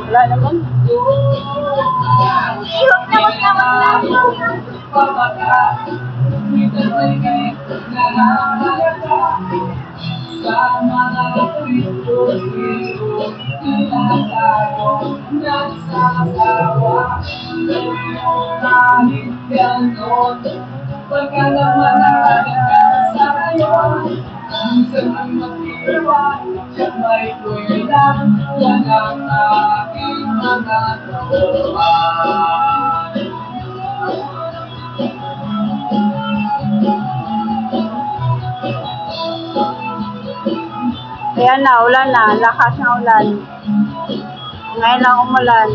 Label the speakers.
Speaker 1: Wala naman.
Speaker 2: Pagkalaman ang kanilang sa'yo, minsan ang mag-iwan, siya may kulang, yan ang aking mga tauhan.
Speaker 1: Ayan na, ulan na. Lakas na ulan. Ngayon lang umulan.